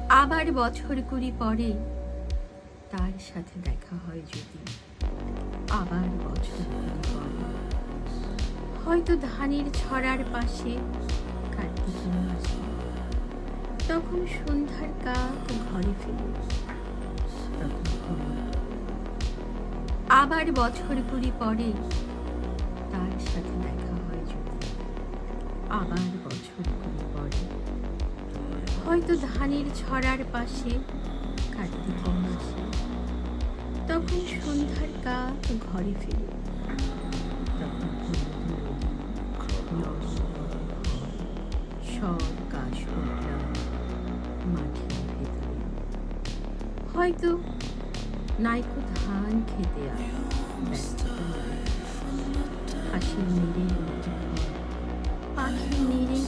আবার বছর কুড়ি পরে তার সাথে দেখা হয় যদি, আবার বছর কুড়ি পরে হয়তো ধানের ছড়ার পাশে কার্তিকের মাসে, তখন সন্ধ্যার কাক ঘরে ফিরে, তখন ঘুমো। আবার বছর কুড়ি পরে তার সাথে দেখা হয় যদি, আবার বছর কুড়ি পরে হয়তো ধানের ছড়ার পাশে কার্তিকের মাসে, তখন সন্ধ্যার কাক ঘরে ফিরে, তখন সব কাশ উঠলাম মাঠের ভেতরে, হয়তো নাইকো ধান খেতে আর ব্যস্ততা নাই, হাসির নিরে পাখি নিরে